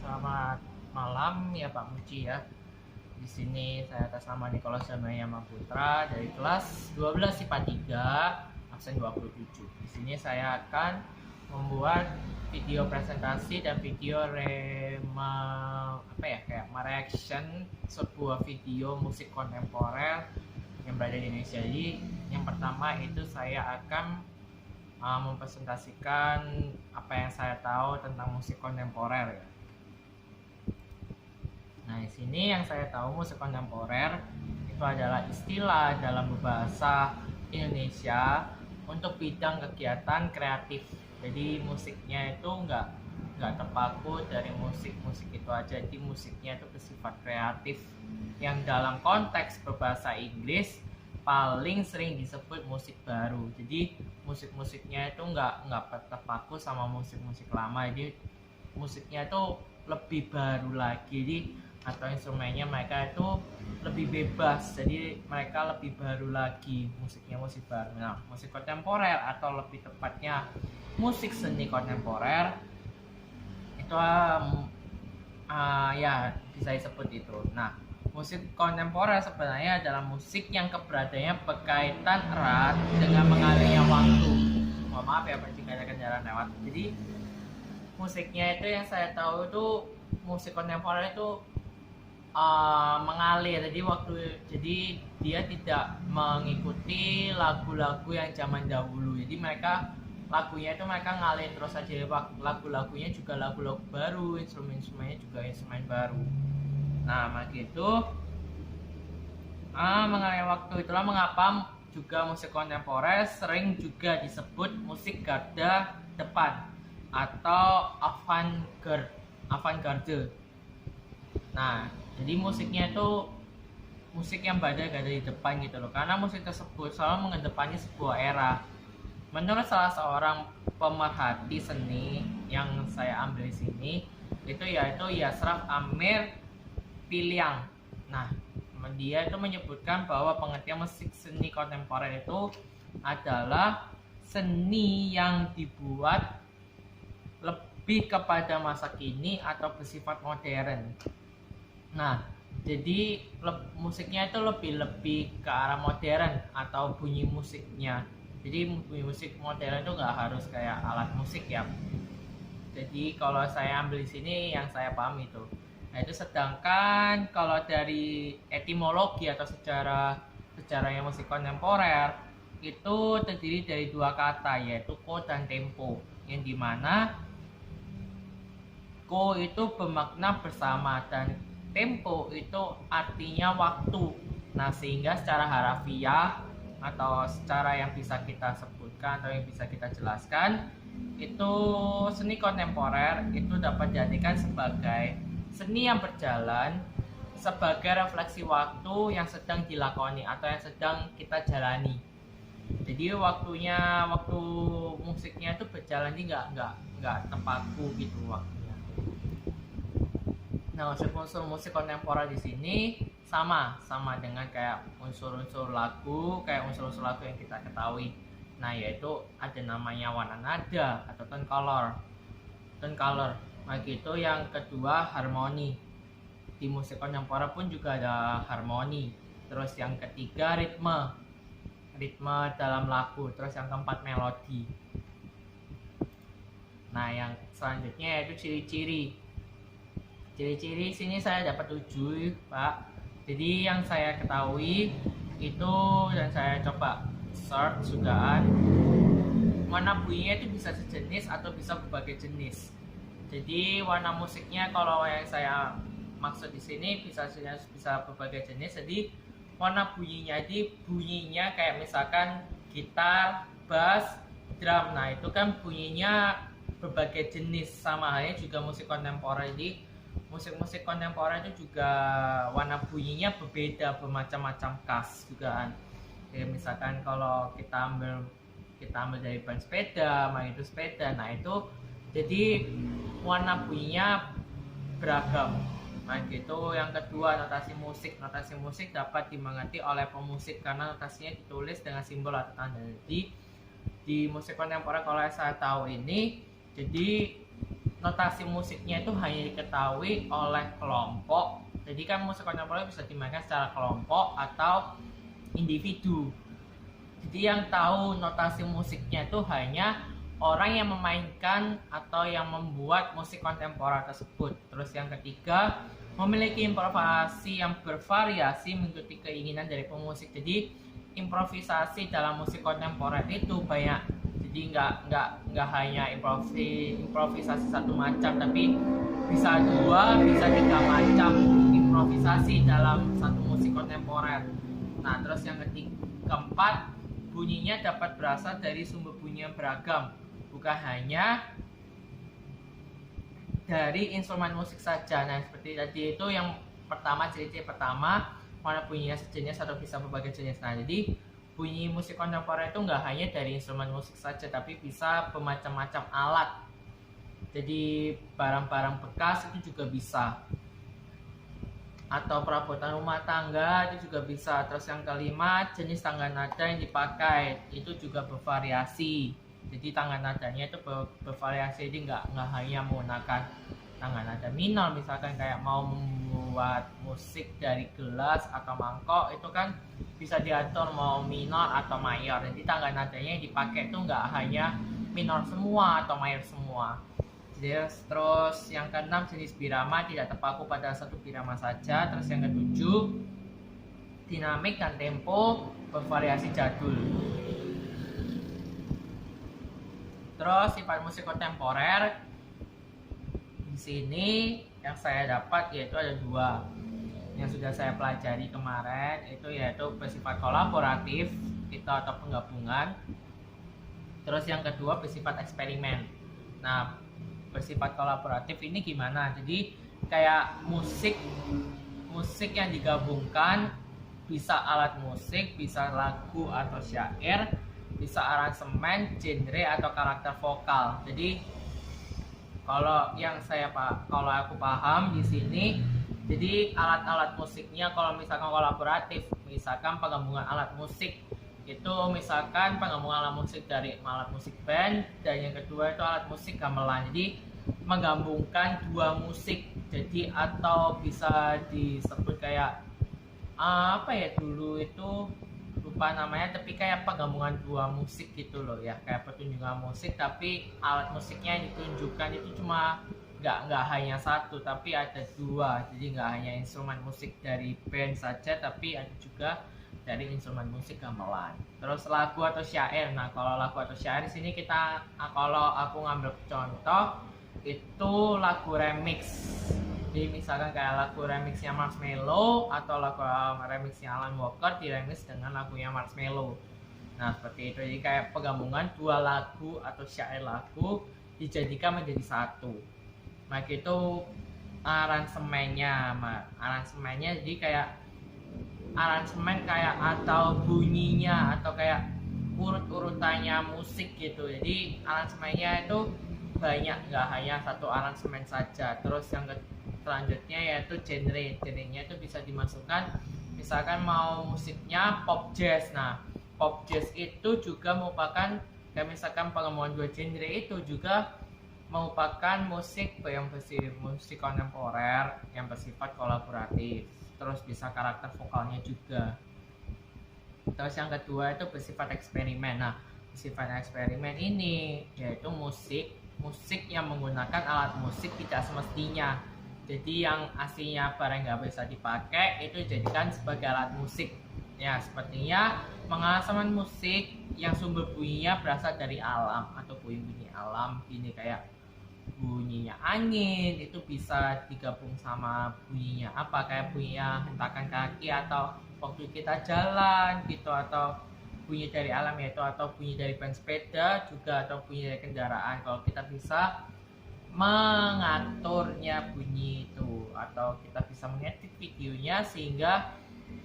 Selamat malam ya Pak Muci ya. Di sini saya atas nama Nicholas Damayama Putra dari kelas 12 IPA 3 absen 27. Di sini saya akan membuat video presentasi dan video kayak mereaction sebuah video musik kontemporer yang berada di Indonesia. Jadi yang pertama itu saya akan mempresentasikan apa yang saya tahu tentang musik kontemporer ya. Nah, di sini yang saya tahu musik kontemporer itu adalah istilah dalam bahasa Indonesia untuk bidang kegiatan kreatif. Jadi musiknya itu nggak terpaku dari musik itu aja. Jadi musiknya itu bersifat kreatif yang dalam konteks berbahasa Inggris paling sering disebut musik baru. Jadi musik-musiknya itu nggak terpaku sama musik-musik lama. Jadi musiknya itu lebih baru lagi. Jadi atau instrumennya mereka itu lebih bebas, jadi mereka lebih baru lagi musiknya, musik baru. Nah, musik kontemporer atau lebih tepatnya musik seni kontemporer itu ya bisa disebut itu. Nah, musik kontemporer sebenarnya adalah musik yang keberadaannya berkaitan erat dengan mengalirnya waktu. Mohon maaf ya jika ada kendaraan lewat. Jadi musiknya itu yang saya tahu itu musik kontemporer itu mengalir, jadi dia tidak mengikuti lagu-lagu yang zaman dahulu. Jadi mereka ngalir terus aja. Lagu-lagunya juga lagu-lagu baru, instrumennya juga instrumen baru. Nah, maka itu mengalir waktu. Itulah mengapa juga musik kontemporer sering juga disebut musik garda depan atau avant-garde. Nah, jadi musiknya itu musik yang berada di depan gitu loh, karena musik tersebut selalu mengedepankan sebuah era. Menurut salah seorang pemerhati seni yang saya ambil di sini, yaitu Yasraf Amir Piliang. Nah, dia itu menyebutkan bahwa pengertian musik seni kontemporer itu adalah seni yang dibuat lebih kepada masa kini atau bersifat modern. Nah, jadi musiknya itu lebih ke arah modern atau bunyi musiknya. Jadi bunyi musik modern itu nggak harus kayak alat musik ya. Jadi kalau saya ambil di sini yang saya paham itu. Nah, itu sedangkan kalau dari etimologi atau sejarahnya musik kontemporer itu terdiri dari dua kata, yaitu ko dan tempo, yang dimana ko itu bermakna bersama dan tempo itu artinya waktu. Nah, sehingga secara harafiah atau secara yang bisa kita sebutkan atau yang bisa kita jelaskan, itu seni kontemporer itu dapat dijadikan sebagai seni yang berjalan sebagai refleksi waktu yang sedang dilakoni atau yang sedang kita jalani. Jadi waktu musiknya itu berjalan, jadi nggak terpaku gitu waktunya. Nah, unsur-unsur musik kontemporer di sini sama dengan kayak unsur-unsur lagu yang kita ketahui. Nah, yaitu ada namanya warna nada atau tone color. Nah, itu yang kedua harmoni. Di musik kontemporer pun juga ada harmoni. Terus yang ketiga ritme dalam lagu. Terus yang keempat melodi. Nah, yang selanjutnya yaitu ciri-ciri sini saya dapat 7, Pak. Jadi yang saya ketahui itu, dan saya coba search juga, warna bunyinya itu bisa sejenis atau bisa berbagai jenis. Jadi warna musiknya kalau yang saya maksud di sini bisa berbagai jenis. Jadi warna bunyinya kayak misalkan gitar, bass, drum. Nah, itu kan bunyinya berbagai jenis. Sama halnya juga musik kontemporer. Jadi musik kontemporer itu juga warna bunyinya berbeda, bermacam-macam khas juga kan. Ya, misalkan kalau kita ambil dari ban sepeda, magneto sepeda, nah itu jadi warna bunyinya beragam. Nah, gitu. Yang kedua, notasi musik dapat dimengerti oleh pemusik karena notasinya ditulis dengan simbol atau tanda. Jadi di musik kontemporer kalau saya tahu ini, jadi notasi musiknya itu hanya diketahui oleh kelompok. Jadi kan musik kontemporer bisa dimainkan secara kelompok atau individu. Jadi yang tahu notasi musiknya itu hanya orang yang memainkan atau yang membuat musik kontemporer tersebut. Terus yang ketiga, memiliki improvisasi yang bervariasi mengikuti keinginan dari pemusik. Jadi improvisasi dalam musik kontemporer itu banyak. Jadi nggak hanya improvisasi satu macam, tapi bisa dua, bisa tiga macam improvisasi dalam satu musik kontemporer. Nah, terus yang keempat, bunyinya dapat berasal dari sumber bunyi yang beragam, bukan hanya dari instrumen musik saja. Nah, seperti tadi itu yang pertama, ciri-ciri pertama, mana bunyinya sejenis atau bisa berbagai jenis. Nah, jadi bunyi musik kontemporer itu nggak hanya dari instrumen musik saja, tapi bisa bermacam-macam alat. Jadi barang-barang bekas itu juga bisa, atau perabotan rumah tangga itu juga bisa. Terus yang kelima, jenis tangga nada yang dipakai itu juga bervariasi. Jadi tangga nadanya itu bervariasi, jadi nggak hanya menggunakan tangga nada minor. Misalkan kayak mau membuat musik dari gelas atau mangkok, itu kan bisa diatur mau minor atau mayor. Jadi tangga nadanya yang dipakai itu nggak hanya minor semua atau mayor semua. Terus yang keenam, jenis birama tidak terpaku pada satu birama saja. Terus yang ketujuh, dinamik dan tempo bervariasi jadul. Terus sifat musik kontemporer di sini yang saya dapat yaitu ada dua yang sudah saya pelajari kemarin, itu yaitu bersifat kolaboratif itu atau penggabungan. Terus yang kedua bersifat eksperimen. Nah, bersifat kolaboratif ini gimana? Jadi kayak musik yang digabungkan, bisa alat musik, bisa lagu atau syair, bisa aransemen, genre atau karakter vokal. Jadi kalau aku paham di sini, jadi alat-alat musiknya kalau misalkan kolaboratif, misalkan penggabungan alat musik itu, misalkan penggabungan alat musik dari alat musik band, dan yang kedua itu alat musik gamelan. Jadi menggabungkan dua musik, jadi atau bisa disebut kayak apa ya, dulu itu lupa namanya, tapi kayak penggabungan dua musik gitu loh ya, kayak pertunjukan musik tapi alat musiknya yang ditunjukkan itu cuma nggak hanya satu tapi ada dua. Jadi nggak hanya instrumen musik dari band saja, tapi ada juga dari instrumen musik gamelan. Terus lagu atau syair. Nah, kalau lagu atau syair di sini kalau aku ngambil contoh itu lagu remix. Jadi misalkan kayak lagu remixnya Marshmello atau lagu remixnya Alan Walker diremix dengan lagunya Marshmello. Nah, seperti itu. Jadi kayak penggabungan dua lagu atau syair lagu dijadikan menjadi satu. Nah, itu aransemennya. Jadi kayak aransemen kayak atau bunyinya atau kayak urut-urutannya musik gitu. Jadi aransemennya itu banyak, nggak hanya satu aransemen saja. Terus yang selanjutnya yaitu genrenya itu bisa dimasukkan, misalkan mau musiknya pop jazz. Nah, pop jazz itu juga merupakan kayak misalkan penggabungan dua genre itu juga merupakan musik musik kontemporer yang bersifat kolaboratif. Terus bisa karakter vokalnya juga. Terus yang kedua itu bersifat eksperimen. Nah, bersifat eksperimen ini yaitu musik yang menggunakan alat musik tidak semestinya. Jadi yang aslinya barang nggak bisa dipakai itu dijadikan sebagai alat musik. Ya, sepertinya mengaransemen musik yang sumber bunyinya berasal dari alam atau bunyi alam. Ini kayak bunyinya angin itu bisa digabung sama bunyinya kayak bunyinya hentakan kaki atau waktu kita jalan gitu, atau bunyi dari alam yaitu atau bunyi dari ban sepeda juga, atau bunyi dari kendaraan. Kalau kita bisa mengaturnya bunyi itu, atau kita bisa mengedit videonya sehingga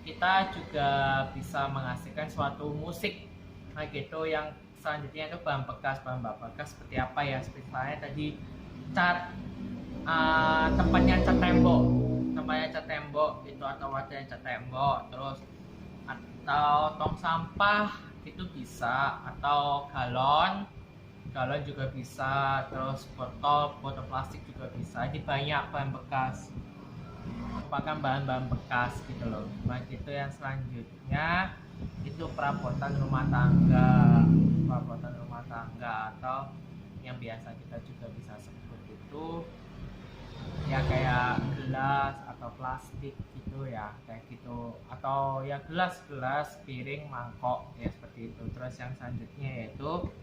kita juga bisa menghasilkan suatu musik. Nah gitu. Yang selanjutnya itu bahan bekas seperti apa ya, seperti saya tadi tempatnya cat tembok itu, atau wadahnya cat tembok, terus atau tong sampah itu bisa, atau galon, galon juga bisa, terus botol plastik juga bisa. Ini banyak bahan bekas, merupakan bahan-bahan bekas gitu loh. Nah itu yang selanjutnya itu perabotan rumah tangga atau yang biasa kita juga bisa sebut itu ya kayak gelas atau plastik gitu ya, kayak gitu, atau ya gelas piring mangkok ya seperti itu. Terus yang selanjutnya yaitu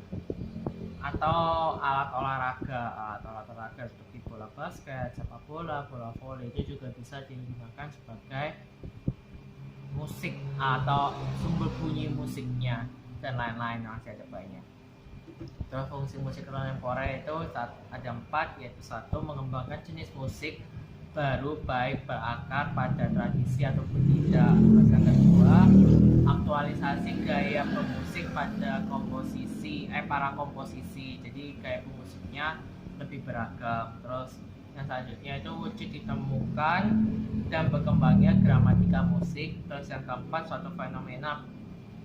atau alat olahraga seperti bola basket, sepak bola, bola voli itu juga bisa digunakan sebagai musik atau sumber bunyi musiknya dan lain-lain, masih ada banyak. Terus fungsi musik kontemporer itu ada 4, yaitu 1. Mengembangkan jenis musik baru baik berakar pada tradisi ataupun tidak. Terus yang kedua, aktualisasi gaya pemusik pada para komposisi, jadi gaya pemusiknya lebih beragam. Terus yang selanjutnya itu wujud ditemukan dan berkembangnya gramatika musik. Terus yang keempat, suatu fenomena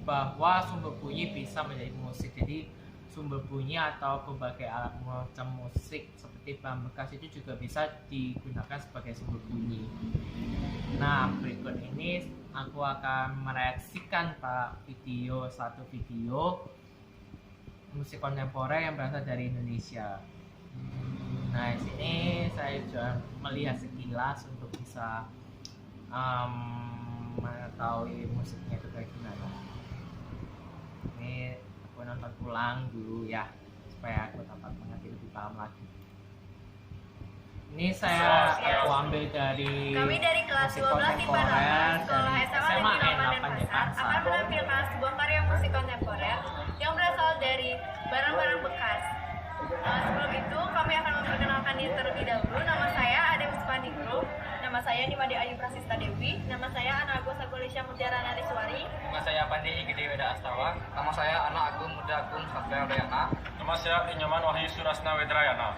bahwa sumber bunyi bisa menjadi musik. Jadi sumber bunyi atau berbagai alat macam musik seperti bahan bekas itu juga bisa digunakan sebagai sumber bunyi. Nah, berikut ini aku akan mereaksikan satu video musik kontemporer yang berasal dari Indonesia. Nah, di sini saya juga melihat sekilas untuk bisa mengetahui musiknya itu kayak gimana. Ini aku nonton ulang dulu ya supaya aku dapat mengerti lebih paham lagi. Ini aku ambil dari kami dari kelas 12 IPA 8 Sekolah SMA Negeri 8 Denpasar akan menampilkan sebuah karya musik kontemporer yang berasal dari barang-barang bekas. Sebelum itu kami akan memperkenalkan diri terlebih dahulu. Nama saya Ade Muspaningrum. Nama saya Nimade Ayu Prasista Dewi. Nama saya Ana Agus Agulisya Mutiara Nariswari. Nama saya Pandi Gede Weda Astawa. Nama saya Ana Agung Muda Agung Satria Udayana. Nama saya Inyoman Wahyu Surasna Wedrayana.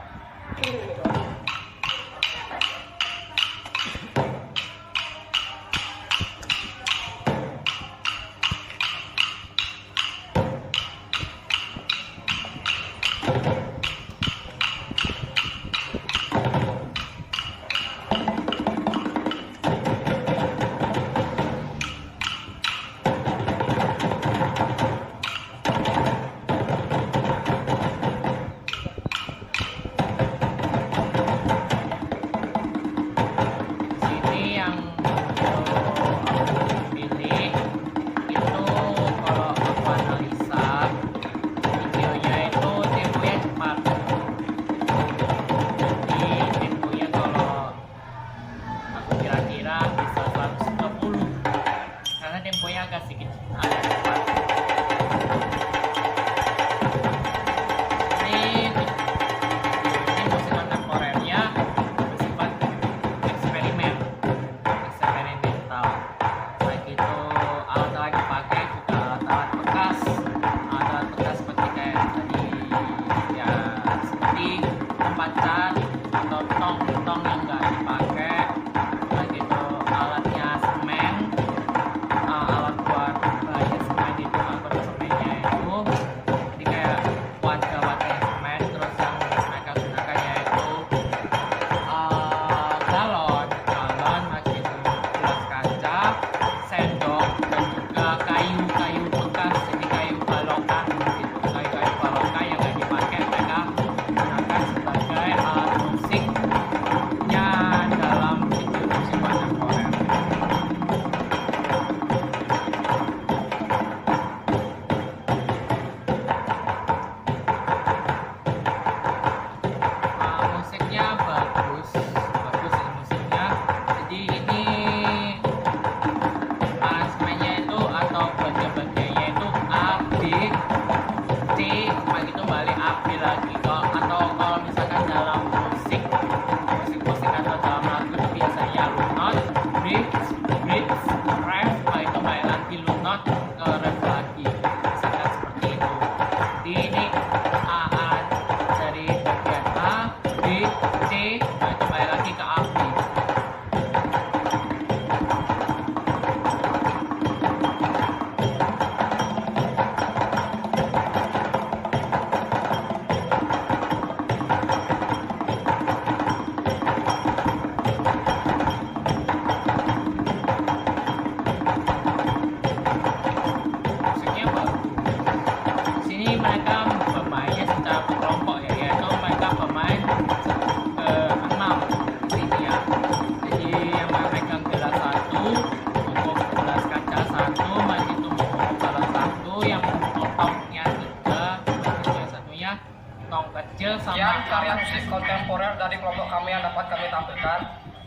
kontemporer dari kelompok kami yang dapat kami tampilkan.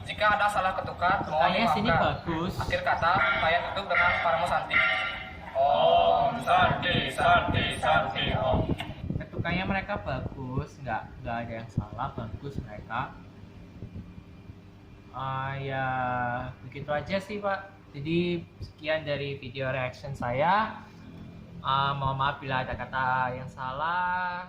Jika ada salah ketukan, mohon Kayaknya sini dimaafkan. bagus. Akhir kata, saya tutup dengan Paramo Santi. Om Santi Santi Santi Om. Ketukannya mereka bagus, nggak ada yang salah, bagus mereka. Ya begitu aja sih Pak. Jadi sekian dari video reaction saya. Mohon maaf bila ada kata yang salah.